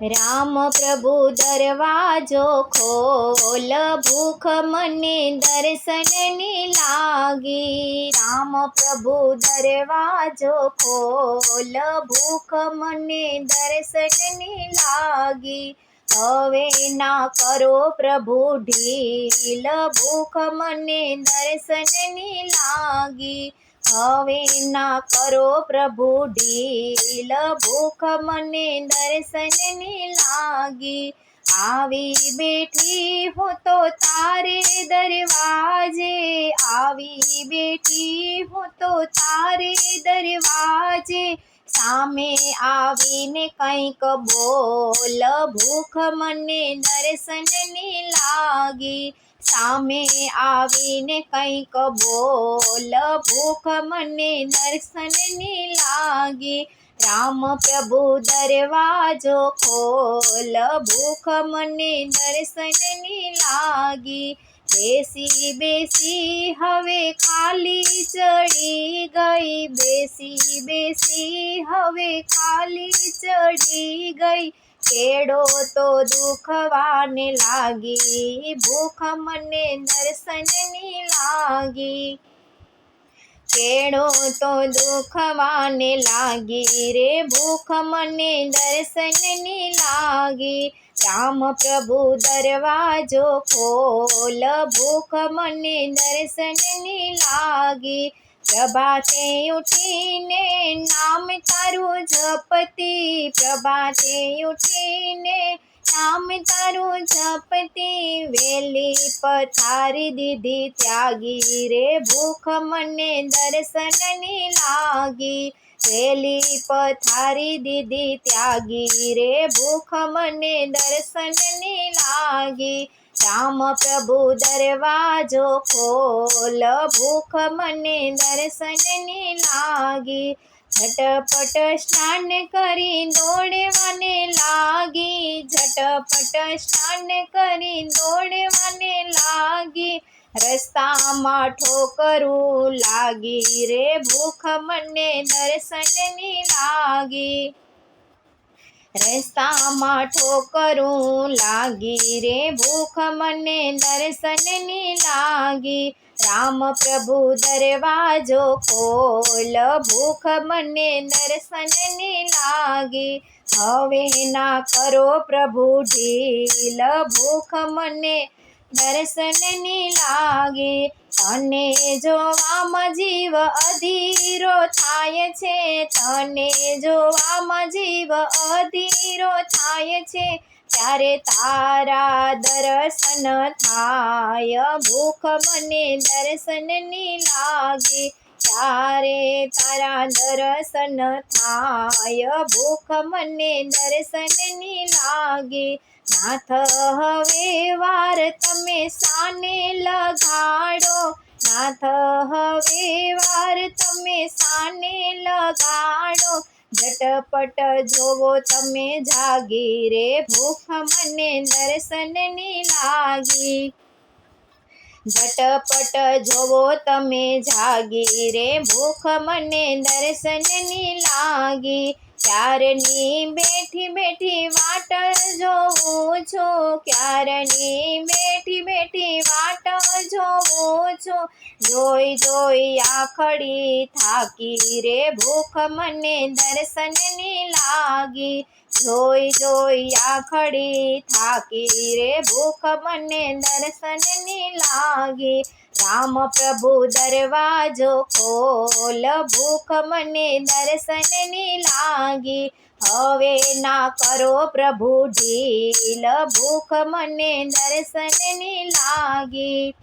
રામ પ્રભુ દરવાજો ખોલ, ભૂખ મને દર્શનની લાગી. રામ પ્રભુ દરવાજો ખોલ, ભૂખ મને દર્શનની લાગી. હવે ના કરો પ્રભુ ઢીલ, ભૂખ મને દર્શનની લાગી. હવે ના કરો પ્રભુ ઢીલ, ભૂખ મને દર્શનની લાગી. આવી બેઠી હું તો તારે દરવાજે, આવી બેઠી હું તો તારે દરવાજે. સામે આવીને કંઈક બોલ, ભૂખ મને દર્શનની લાગી. સામે આવીને કંઈક બોલ, ભૂખ મને દર્શનની લાગી. રામ પ્રભુ દરવાજો ખોલ, ભૂખ મને દર્શનની લાગી. બેસી બેસી હવે ખાલી ચડી ગઈ, બેસી બેસી હવે ખાલી ચડી ગઈ. કેળો તો દુખવાને લાગી, ભૂખ મને દર્શનની લાગી. કેળો તો દુખવાને લાગી રે, ભૂખ મને દર્શનની લાગી. રામ પ્રભુ દરવાજો ખોલ, ભૂખ મને દર્શનની લાગી. પ્રભાતે ઉઠીને નામ તારું જપતી, પ્રભાતે ઉઠીને નામ તારું જપતી. વેલી પથારી દીધી ત્યાગી રે, ભૂખ મને દર્શનની લાગી. વેલી પથારી દીધી ત્યાગી રે, ભૂખ મને દર્શનની લાગી. રામ પ્રભુ દરવાજો ખોલ, ભૂખ મને દર્શનની લાગી. ઝટપટ સ્નાન કરી દોડવાને લાગી, ઝટપટ સ્નાન કરી દોડવાને લાગી. રસ્તામાં ઠોકરું લાગી રે, ભૂખ મને દર્શનની લાગી. રસ્તામાં ઠોકરું લાગી રે, ભૂખ મને દર્શનની લાગી. રામ પ્રભુ દરવાજો ખોલ, ભૂખ મને દર્શનની લાગી. હવે ના કરો પ્રભુ ઢીલ, ભૂખ મને દર્શનની લાગી. તને જોવામાં જીવ અધીરો થાય છે, તને જોવામાં જીવ અધીરો થાય છે. ત્યારે તારા દર્શન થાય, ભૂખ મને દર્શનની લાગી. ત્યારે તારા દર્શન થાય, ભૂખ મને દર્શનની લાગી. નાથ હવે વાર તમે સાને લગાડો, નાથ હવે વાર તમે સાને લગાડો. ઝટપટ જોવો તમે જાગી રે, ભૂખ મને દર્શનની લાગી. ઝટપટ જોવો તમે જાગી રે, ભૂખ મને દર્શનની લાગી. ક્યારની બેઠી બેઠી વાટ જોઉં છું, ક્યારની બેઠી બેઠી વાટ જોઉં છું. જોઈ જોઈ આખડી થાકી રે, ભૂખ મને દર્શનની લાગી. જોઈ જોઈ આખડી થાકી રે, ભૂખ મને દર્શનની લાગી. રામ પ્રભુ દરવાજો ખોલ, ભૂખ મને દર્શનની લાગી. હવે ના કરો પ્રભુ ઢીલ, ભૂખ મને દર્શનની લાગી.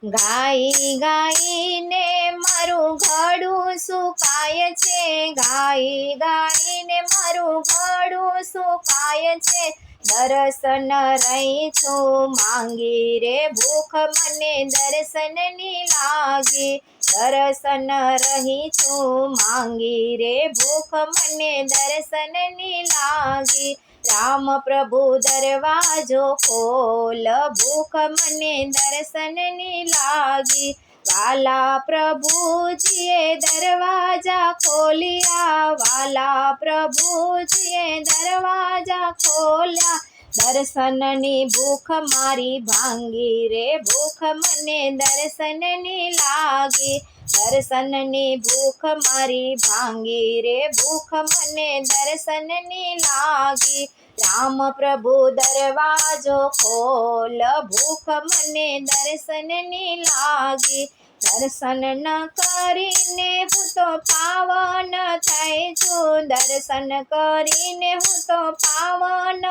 ગાઈ ગાઈને મારું ગળું સુકાય છે, ગાઈ ગાઈને મારું ગળું સુકાય છે. દર્શન રહી છું માંગી રે, ભૂખ મને દર્શનની લાગી. દર્શન રહી છું માંગી રે, ભૂખ મને દર્શનની લાગી. રામ પ્રભુ દરવાજો ખોલ, ભૂખ મને દર્શનની લાગી. વાલા પ્રભુજીએ દરવાજા ખોલિયા, વાલા પ્રભુજીએ દરવાજા ખોલ્યા. દર્શનની ભૂખ મારી ભાંગી રે, ભૂખ મને દર્શનની લાગી. દર્શનની ભૂખ મારી ભાંગી રે, ભૂખ મને દર્શનની લાગી. રામ પ્રભુ દરવાજો ખોલ, ભૂખ મને દર્શનની લાગી. દર્શન ન કરીને હું તો પાવન થઈ છું, દર્શન કરીને હું તો પાવન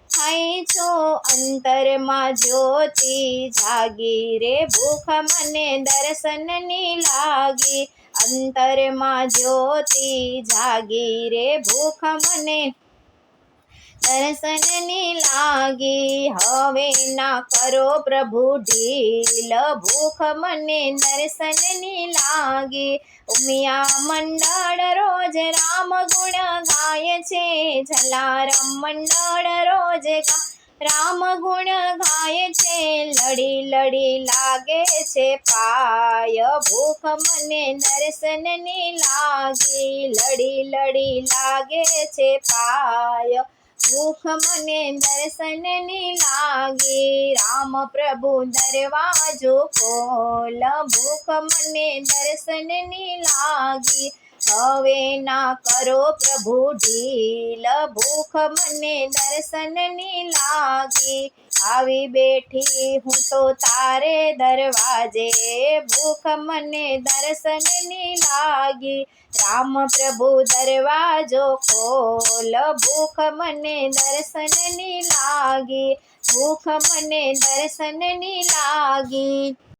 થઈ છું. અંતરમાં જ્યોતિ જાગી રે, ભૂખ મને દર્શનની લાગી. અંતરમાં જ્યોતિ જાગી રે, ભૂખ મને દર્શનની લાગી. હવે ના કરો પ્રભુ ઢીલ, ભૂખ મને દર્શનની લાગી. ઉમિયા મંડળ રોજ રામ ગુણ ગાય છે, જલારામ મંડળ રોજ રામ ગુણ ગાય છે. લડી લડી લાગે છે પાય, ભૂખ મને દર્શનની લાગી. લડી લડી લાગે છે પાય, ભૂખ મને દર્શનની લાગી. રામ પ્રભુ દરવાજો ખોલ, ભૂખ મને દર્શનની લાગી. હવે ના કરો પ્રભુ ઢીલ, ભૂખ મને દર્શનની લાગી. આવી બેઠી હું તો તારે દરવાજે, ભૂખ મને દર્શનની લાગી. રામ પ્રભુ દરવાજો ખોલ, ભૂખ મને દર્શનની લાગી. ભૂખ મને દર્શનની લાગી.